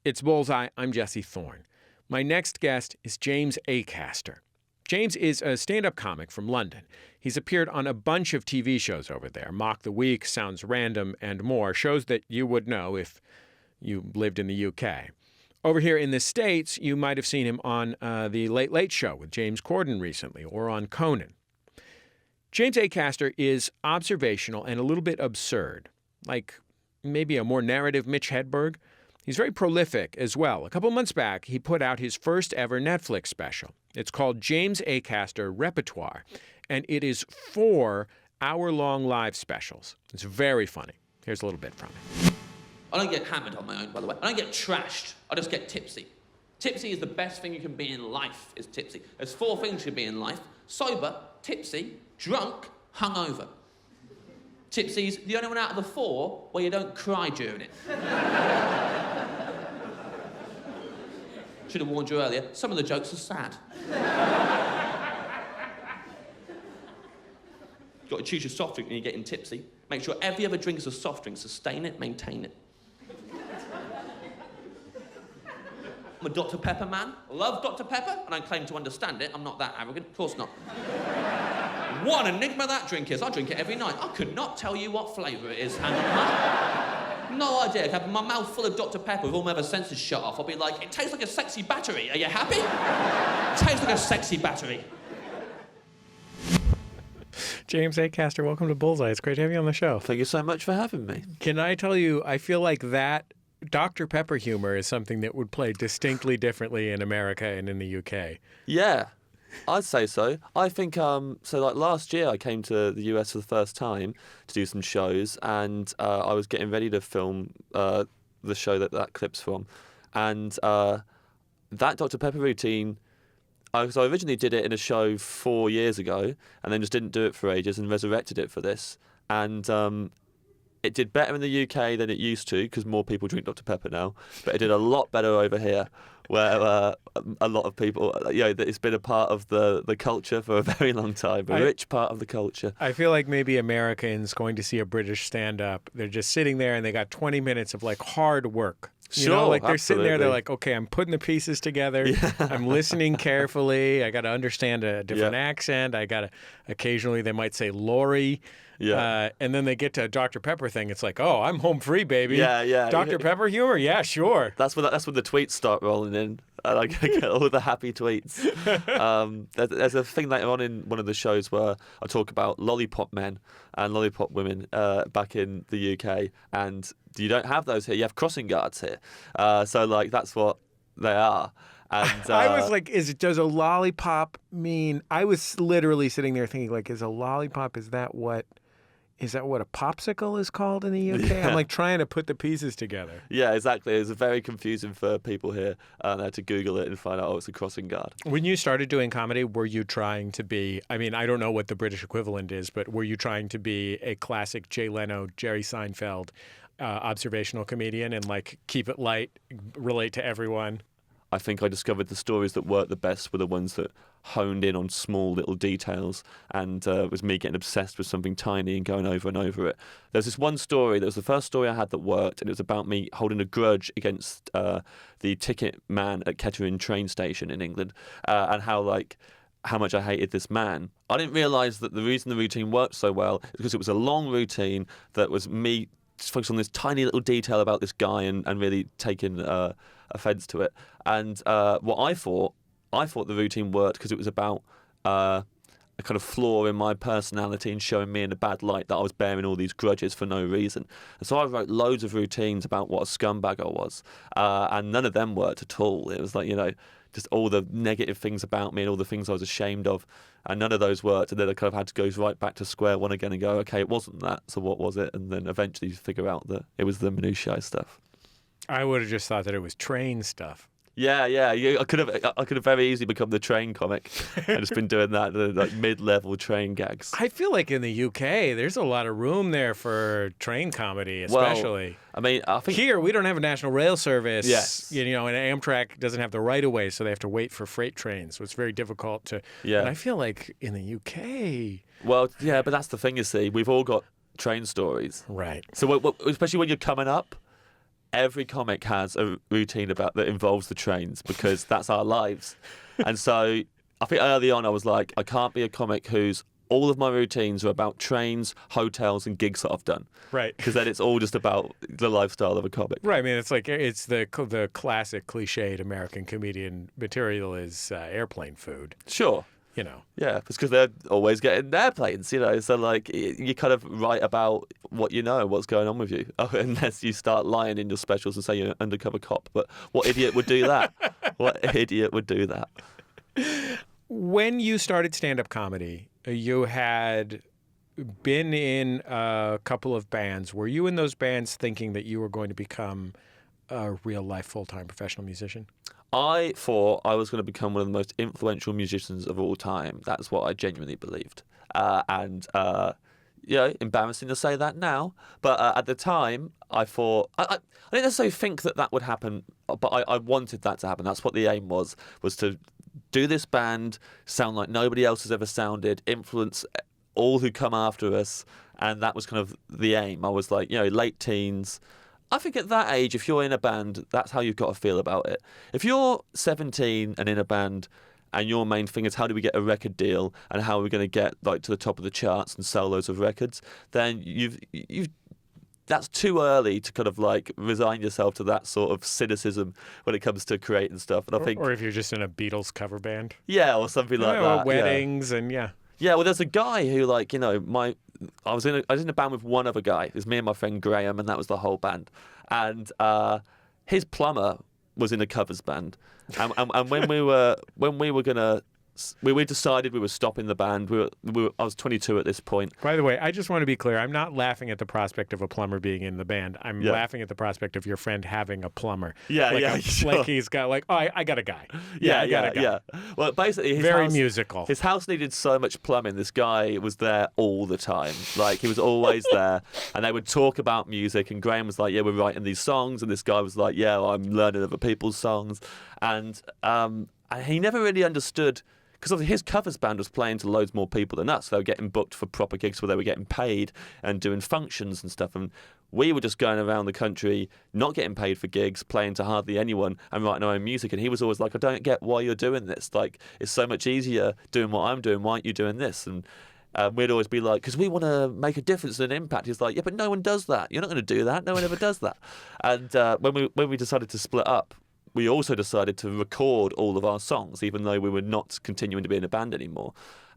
It's Bullseye. I'm Jesse Thorn. My next guest is James Acaster. James is a stand-up comic from London. He's appeared on a bunch of TV shows over there, Mock the Week, Sounds Random, and more, shows that you would know if you lived in the UK. Over here in the States, you might have seen him on The Late Late Show with James Corden recently, or on Conan. James Acaster is observational and a little bit absurd, like maybe a more narrative Mitch Hedberg. He's very prolific as well. A couple months back, he put out his first ever Netflix special. It's called James Acaster Repertoire, and it is 4 hour-long live specials. It's very funny. Here's a little bit from it. I don't get hammered on my own, by the way. I don't get trashed. I just get tipsy. Tipsy is the best thing you can be in life, is tipsy. There's 4 things you can be in life: sober, tipsy, drunk, hungover. Tipsy's the only one out of the 4 where you don't cry during it. Should have warned you earlier, some of the jokes are sad. You've got to choose your soft drink when you're getting tipsy. Make sure every other drink is a soft drink. Sustain it, maintain it. I'm a Dr. Pepper man. Love Dr. Pepper, and I claim to understand it. I'm not that arrogant. Of course not. What an enigma that drink is. I drink it every night. I could not tell you what flavour it is. No idea. I have my mouth full of Dr. Pepper with all my other senses shut off. I'll be like, it tastes like a sexy battery. Are you happy? It tastes like a sexy battery. James Acaster, welcome to Bullseye. It's great to have you on the show. Thank you so much for having me. Can I tell you, I feel like that Dr. Pepper humor is something that would play distinctly differently in America and in the UK. Yeah, I'd say so. I think, like last year I came to the US for the first time to do some shows, and I was getting ready to film the show that clip's from. And that Dr. Pepper routine, so I originally did it in a show 4 years ago, and then just didn't do it for ages and resurrected it for this. And it did better in the UK than it used to, because more people drink Dr. Pepper now. But it did a lot better over here, where a lot of people, it's been a part of the culture for a very long time, a rich part of the culture. I feel like maybe Americans going to see a British stand-up, they're just sitting there and they got 20 minutes of like hard work. You know, like they're sitting there, they're like, okay, I'm putting the pieces together. Yeah. I'm listening carefully. I got to understand a different accent. Occasionally they might say Lori. Yeah. And then they get to a Dr. Pepper thing. It's like, oh, I'm home free, baby. Yeah. Dr. Pepper humor? Yeah, sure. That's when the tweets start rolling in. And I get all the happy tweets. There's a thing later on in one of the shows where I talk about lollipop men and lollipop women back in the UK, and you don't have those here. You have crossing guards here. So like that's what they are. And I was like, does a lollipop mean? I was literally sitting there thinking, like, is a lollipop? Is that what a popsicle is called in the UK? Yeah. I'm like trying to put the pieces together. Yeah, exactly. It was very confusing for people here. I had to Google it and find out, it's a crossing guard. When you started doing comedy, were you trying to be, I mean, I don't know what the British equivalent is, but were you trying to be a classic Jay Leno, Jerry Seinfeld observational comedian and like keep it light, relate to everyone? I think I discovered the stories that worked the best were the ones that honed in on small little details, and it was me getting obsessed with something tiny and going over and over it. There's this one story, that was the first story I had that worked, and it was about me holding a grudge against the ticket man at Kettering train station in England, and how much I hated this man. I didn't realise that the reason the routine worked so well is because it was a long routine that was me just focused on this tiny little detail about this guy and really taking offence to it. And what I thought the routine worked because it was about a kind of flaw in my personality and showing me in a bad light that I was bearing all these grudges for no reason. And so I wrote loads of routines about what a scumbag I was, and none of them worked at all. It was like, just all the negative things about me and all the things I was ashamed of, and none of those worked. And then I kind of had to go right back to square one again and go, okay, it wasn't that, so what was it? And then eventually figure out that it was the minutiae stuff. I would have just thought that it was train stuff. Yeah. I could have very easily become the train comic and just been doing that, like mid-level train gags. I feel like in the UK, there's a lot of room there for train comedy, especially. Well, I mean, I think here we don't have a national rail service. Yes. And Amtrak doesn't have the right of way, so they have to wait for freight trains. So it's very difficult to. Yeah. And I feel like in the UK. Well, yeah, but that's the thing. You see, we've all got train stories, right? So especially when you're coming up. every comic has a routine about that involves the trains because that's our lives. And so I think early on I was like, I can't be a comic whose all of my routines are about trains, hotels, and gigs that I've done. Right. Because then it's all just about the lifestyle of a comic. Right. I mean, it's like it's the classic cliched American comedian material is airplane food. Sure. You know. Yeah, it's because they're always getting airplanes, you know. So, like, you kind of write about what you know, what's going on with you, unless you start lying in your specials and say you're an undercover cop. But what idiot would do that? What idiot would do that? When you started stand-up comedy, you had been in a couple of bands. Were you in those bands thinking that you were going to become a real-life full-time professional musician? I thought I was going to become one of the most influential musicians of all time. That's what I genuinely believed. You know, embarrassing to say that now, but at the time, I thought I didn't necessarily think that would happen, but I wanted that to happen. That's what the aim was to do this band, sound like nobody else has ever sounded, influence all who come after us, and that was kind of the aim. I was like, you know, late teens. I think at that age, if you're in a band, that's how you've got to feel about it. If you're 17 and in a band, and your main thing is how do we get a record deal and how are we going to get like to the top of the charts and sell loads of records, then you've that's too early to kind of like resign yourself to that sort of cynicism when it comes to creating stuff. And I think, or if you're just in a Beatles cover band, yeah, or something like that. Or weddings, and yeah. Yeah, well, there's a guy who, like, you know, I was in a band with one other guy. It was me and my friend Graham, and that was the whole band. And his plumber was in a covers band, and when we decided we were stopping the band. I was 22 at this point. By the way, I just want to be clear. I'm not laughing at the prospect of a plumber being in the band. I'm laughing at the prospect of your friend having a plumber. Sure. Like he's got like, oh, I got a guy. I got a guy. Yeah. Well, basically, very musical. His house needed so much plumbing. This guy was there all the time. Like, he was always there, and they would talk about music. And Graham was like, "Yeah, we're writing these songs," and this guy was like, "Yeah, well, I'm learning other people's songs," and he never really understood. Because his covers band was playing to loads more people than us. They were getting booked for proper gigs where they were getting paid and doing functions and stuff. And we were just going around the country, not getting paid for gigs, playing to hardly anyone and writing our own music. And he was always like, I don't get why you're doing this. Like, it's so much easier doing what I'm doing. Why aren't you doing this? And we'd always be like, because we want to make a difference and an impact. He's like, yeah, but no one does that. You're not going to do that. No one ever does that. And when we decided to split up, we also decided to record all of our songs, even though we were not continuing to be in a band anymore.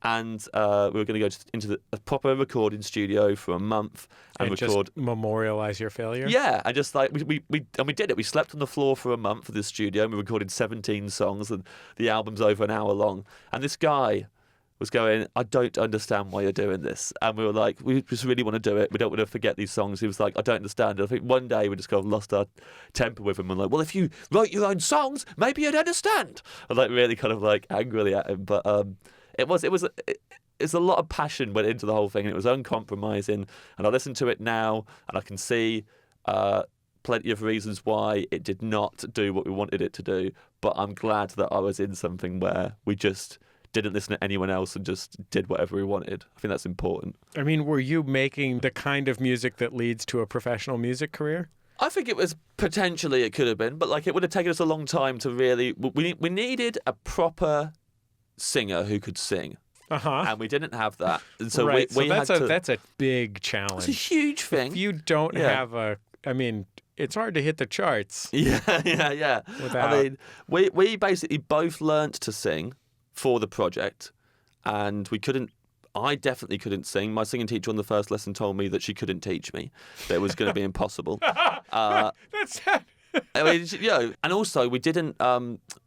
And we were going to go into a proper recording studio for a month and record. Just memorialize your failure? Yeah, and just like we did it. We slept on the floor for a month for the studio, and we recorded 17 songs, and the album's over an hour long. And this guy was going, I don't understand why you're doing this. And we were like, we just really want to do it. We don't want to forget these songs. He was like, I don't understand. And I think one day we just kind of lost our temper with him and like, well, if you wrote your own songs, maybe you'd understand. And like really kind of like angrily at him. But it's a lot of passion went into the whole thing, and it was uncompromising. And I listen to it now, and I can see plenty of reasons why it did not do what we wanted it to do. But I'm glad that I was in something where we just didn't listen to anyone else and just did whatever we wanted. I think that's important. I mean, were you making the kind of music that leads to a professional music career? I think it was potentially, it could have been, but like it would have taken us a long time to really. We needed a proper singer who could sing. And we didn't have that. And so right. That's a big It's challenge. a huge thing. If you don't have I mean, it's hard to hit the charts. Yeah. Without... I mean, we basically both learnt to sing for the project, and I definitely couldn't sing. My singing teacher on the first lesson told me that she couldn't teach me, that it was going to be impossible. That's sad. I mean, you know, and also we didn't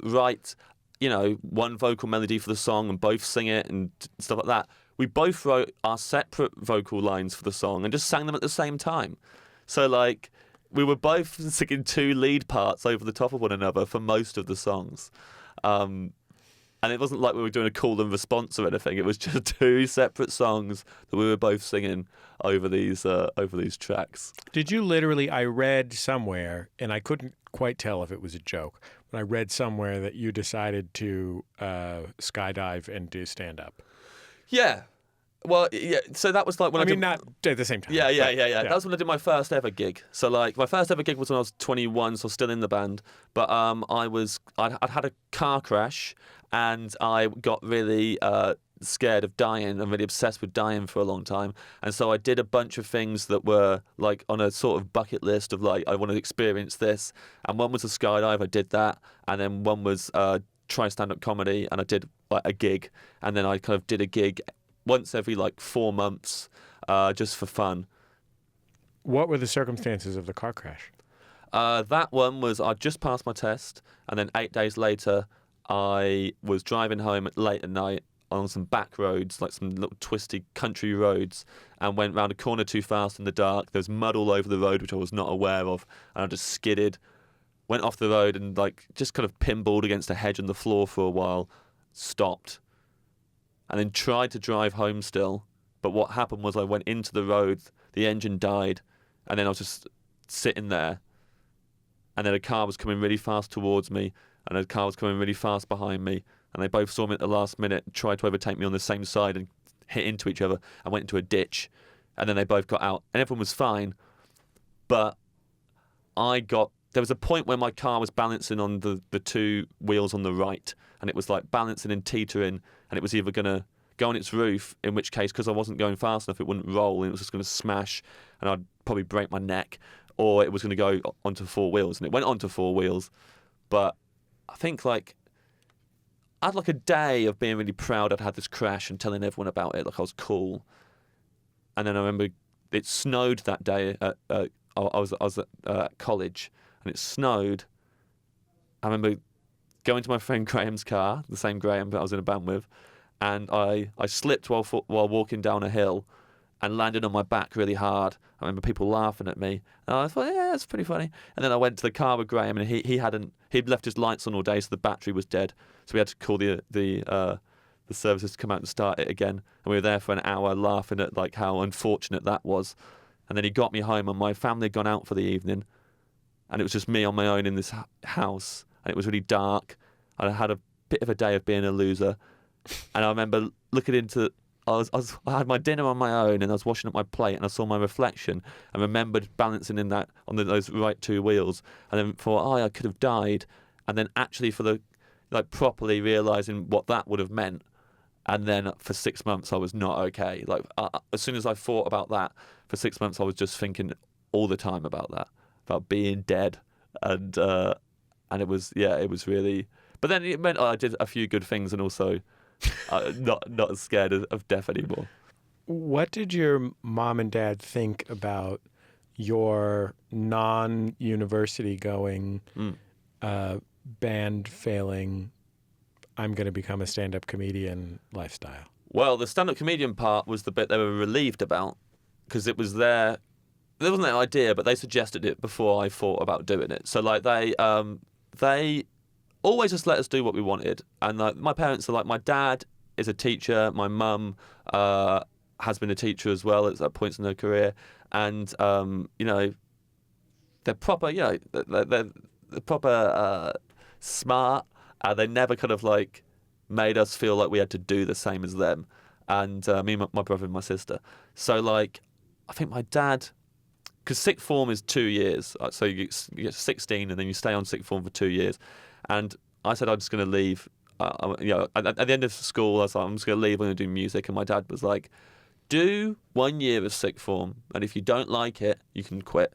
write, you know, one vocal melody for the song and both sing it and stuff like that. We both wrote our separate vocal lines for the song and just sang them at the same time. So like we were both singing two lead parts over the top of one another for most of the songs. And it wasn't like we were doing a call and response or anything. It was just two separate songs that we were both singing over these tracks. Did you literally, I read somewhere, and I couldn't quite tell if it was a joke, but I read somewhere that you decided to skydive and do stand-up. Yeah. Well, yeah. So that was like when I did. not at the same time. Yeah. but, That was when I did my first ever gig. So like my first ever gig was when I was 21, so I was still in the band. But I'd had a car crash, and I got really scared of dying and really obsessed with dying for a long time. And so I did a bunch of things that were like on a sort of bucket list of like I want to experience this. And one was a skydive. I did that, and then one was try stand-up comedy, and I did like a gig, and then I kind of did a gig once every like 4 months, just for fun. What were the circumstances of the car crash? That one was I just passed my test, and then 8 days later, I was driving home late at night on some back roads, like some little twisty country roads, and went round a corner too fast in the dark. There was mud all over the road, which I was not aware of, and I just skidded, went off the road, and like just kind of pinballed against a hedge on the floor for a while, stopped, and then tried to drive home still. But what happened was I went into the road, the engine died, and then I was just sitting there, and then a car was coming really fast towards me, and a car was coming really fast behind me, and they both saw me at the last minute and tried to overtake me on the same side and hit into each other and went into a ditch, and then they both got out, and everyone was fine. But there was a point where my car was balancing on the two wheels on the right, and it was like balancing and teetering, and it was either going to go on its roof, in which case, because I wasn't going fast enough, it wouldn't roll, and it was just going to smash, and I'd probably break my neck, or it was going to go onto 4 wheels, and it went onto 4 wheels. But I think like I had like a day of being really proud I'd had this crash and telling everyone about it, like I was cool. And then I remember it snowed that day. I was at college, and it snowed. I remember going to my friend Graham's car, the same Graham that I was in a band with, and I slipped while walking down a hill and landed on my back really hard. I remember people laughing at me, and I thought, yeah, that's pretty funny. And then I went to the car with Graham, and he'd left his lights on all day, so the battery was dead. So we had to call the services to come out and start it again. And we were there for an hour laughing at like how unfortunate that was. And then he got me home, and my family had gone out for the evening, and it was just me on my own in this house, and it was really dark. I had a bit of a day of being a loser, and I remember looking into. I had my dinner on my own, and I was washing up my plate, and I saw my reflection, and remembered balancing in that on those right 2 wheels, and then thought, oh, I could have died, and then actually properly realising what that would have meant, and then for 6 months I was not okay. Like as soon as I thought about that, for 6 months I was just thinking all the time about that, about being dead, and it was really. But then it meant I did a few good things, and also. Not as scared of death anymore. What did your mom and dad think about your non-university going, band failing, I'm going to become a stand-up comedian lifestyle? Well, the stand-up comedian part was the bit they were relieved about, because it was there wasn't their idea, but they suggested it before I thought about doing it. So like they always just let us do what we wanted. And like my parents are like, my dad is a teacher, my mum has been a teacher as well at points in her career, and they're proper, they're proper smart, and they never kind of like made us feel like we had to do the same as them. And me, my brother, and my sister. So like, I think my dad. Because sixth form is 2 years, so you get 16 and then you stay on sixth form for 2 years. And I said I'm just going to leave. At the end of school, I was like, I'm just going to leave. I'm going to do music. And my dad was like, do 1 year of sixth form, and if you don't like it, you can quit.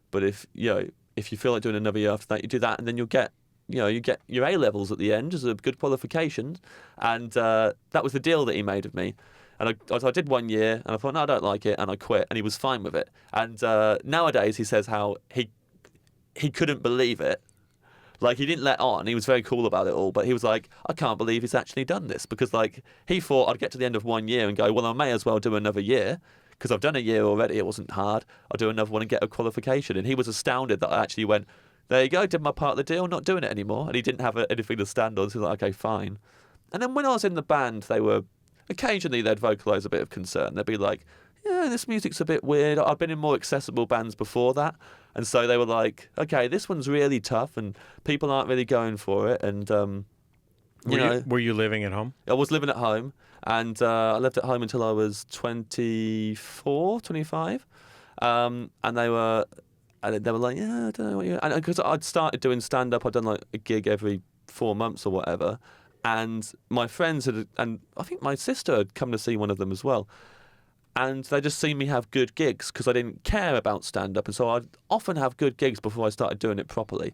But if you feel like doing another year after that, you do that, and then you get your A levels at the end as a good qualification. And that was the deal that he made of me. And I did 1 year, and I thought, no, I don't like it, and I quit, and he was fine with it. And nowadays he says how he couldn't believe it. Like, he didn't let on. He was very cool about it all, but he was like, I can't believe he's actually done this, because like he thought I'd get to the end of 1 year and go, well, I may as well do another year, because I've done a year already. It wasn't hard. I'll do another one and get a qualification. And he was astounded that I actually went, there you go, did my part of the deal, not doing it anymore. And he didn't have anything to stand on, so he was like, okay, fine. And then when I was in the band, occasionally they'd vocalise a bit of concern. They'd be like, yeah, this music's a bit weird. I've been in more accessible bands before that. And so they were like, okay, this one's really tough and people aren't really going for it. And Were you living at home? I was living at home, and I lived at home until I was 24, 25. And they were like, yeah, I don't know what you... And because I'd started doing stand-up, I'd done like a gig every 4 months or whatever. And my friends and I think my sister had come to see one of them as well. And they just seen me have good gigs because I didn't care about stand-up. And so I'd often have good gigs before I started doing it properly.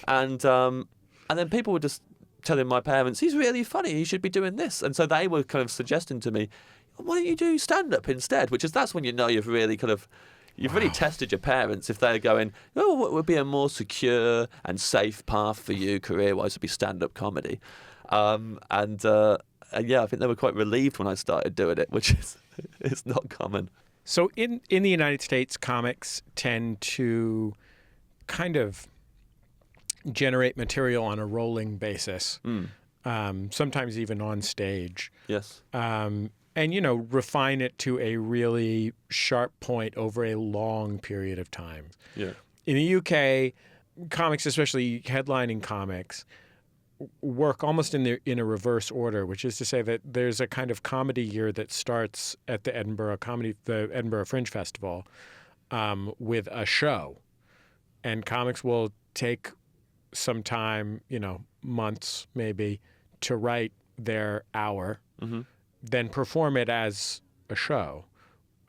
And then people were just telling my parents, he's really funny, he should be doing this. And so they were kind of suggesting to me, why don't you do stand-up instead? That's when you know you've really really tested your parents. If they're going, oh, what would be a more secure and safe path for you career-wise would be stand-up comedy. And yeah, I think they were quite relieved when I started doing it, which is it's not common. So in the United States, comics tend to kind of generate material on a rolling basis, sometimes even on stage. Yes. And, refine it to a really sharp point over a long period of time. Yeah. In the UK, comics, especially headlining comics, work almost in a reverse order, which is to say that there's a kind of comedy year that starts at the Edinburgh Fringe Festival with a show, and comics will take some time, months maybe, to write their hour, then perform it as a show.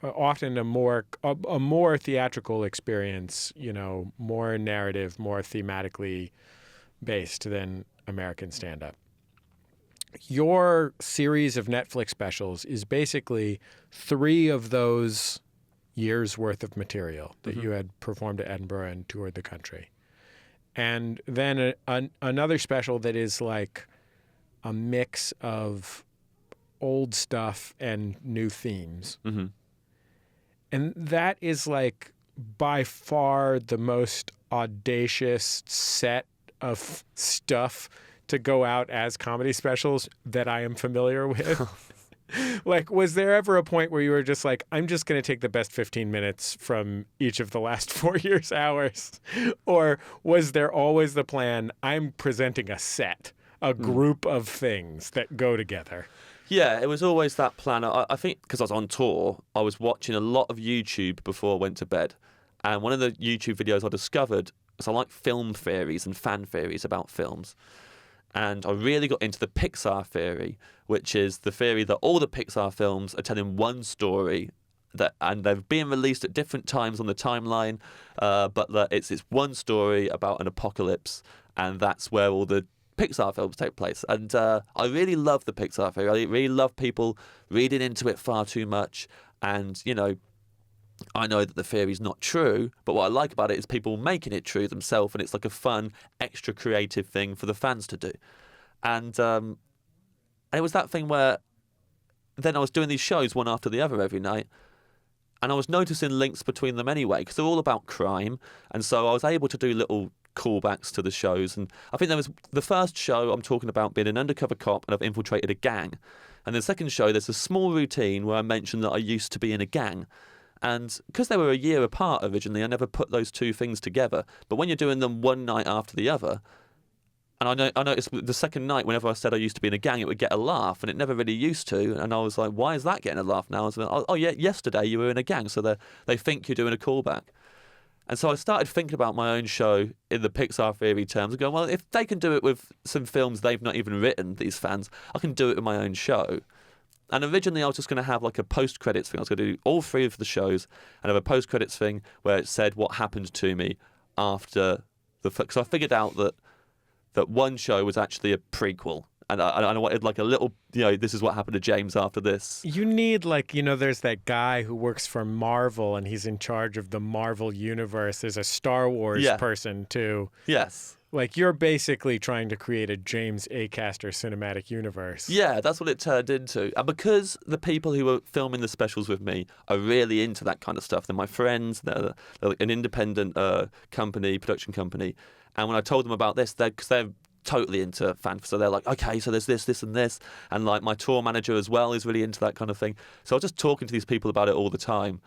Often a more theatrical experience, more narrative, more thematically based than American stand-up. Your series of Netflix specials is basically 3 of those years' worth of material that you had performed at Edinburgh and toured the country. And then another special that is like a mix of old stuff and new themes. Mm-hmm. And that is like by far the most audacious set of stuff to go out as comedy specials that I am familiar with. Like, was there ever a point where you were just like, I'm just going to take the best 15 minutes from each of the last 4 years' hours? Or was there always the plan, I'm presenting a set, a group of things that go together? Yeah, it was always that plan. I think because I was on tour, I was watching a lot of YouTube before I went to bed. And one of the YouTube videos I discovered was I like film theories and fan theories about films. And I really got into the Pixar theory, which is the theory that all the Pixar films are telling one story, and they're being released at different times on the timeline, but that it's one story about an apocalypse, and that's where all the Pixar films take place. And I really love the Pixar theory. I really love people reading into it far too much. And, I know that the theory's not true, but what I like about it is people making it true themselves, and it's like a fun, extra creative thing for the fans to do. And it was that thing where then I was doing these shows one after the other every night, and I was noticing links between them anyway, because they're all about crime, and so I was able to do little callbacks to the shows. And I think there was the first show I'm talking about being an undercover cop and I've infiltrated a gang. And the second show, there's a small routine where I mentioned that I used to be in a gang. And because they were a year apart originally, I never put those two things together. But when you're doing them one night after the other, and I noticed the second night, whenever I said I used to be in a gang, it would get a laugh, and it never really used to. And I was like, why is that getting a laugh now? I was like, oh yeah, yesterday you were in a gang, so they think you're doing a callback. And so I started thinking about my own show in the Pixar theory terms and going, well, if they can do it with some films they've not even written, these fans, I can do it with my own show. And originally I was just going to have like a post-credits thing. I was going to do all 3 of the shows and have a post-credits thing where it said what happened to me after the... Because I figured out that one show was actually a prequel. And I wanted like a little, this is what happened to James after this. You need like, there's that guy who works for Marvel and he's in charge of the Marvel universe. There's a Star Wars person too. Yes. Like you're basically trying to create a James Acaster cinematic universe. Yeah, that's what it turned into. And because the people who were filming the specials with me are really into that kind of stuff, they're my friends, they're an independent production company. And when I told them about this, they're totally into fan. So they're like, okay, so there's this and this. And like my tour manager as well is really into that kind of thing. So I was just talking to these people about it all the time.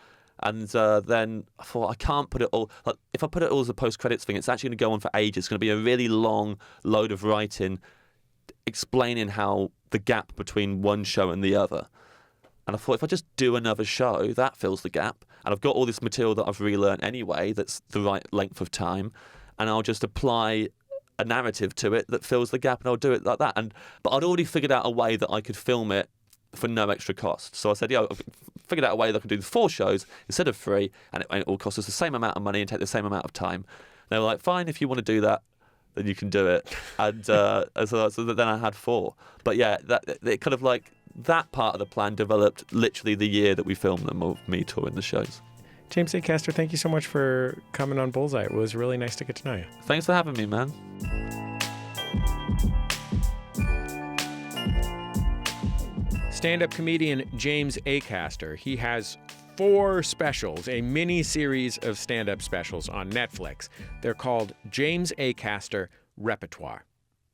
And then I thought, I can't put it all... Like, if I put it all as a post-credits thing, it's actually going to go on for ages. It's going to be a really long load of writing explaining how the gap between one show and the other. And I thought, if I just do another show, that fills the gap. And I've got all this material that I've relearned anyway, that's the right length of time. And I'll just apply a narrative to it that fills the gap, and I'll do it like that. But I'd already figured out a way that I could film it for no extra cost. So I said, I've figured out a way that I can do 4 shows instead of 3, and it will cost us the same amount of money and take the same amount of time. And they were like, fine, if you want to do that, then you can do it. And so then I had 4. But yeah, it kind of like, that part of the plan developed literally the year that we filmed them, of me touring the shows. James Acaster, thank you so much for coming on Bullseye. It was really nice to get to know you. Thanks for having me, man. Stand-up comedian James Acaster. He has 4 specials, a mini-series of stand-up specials on Netflix. They're called James Acaster Repertoire.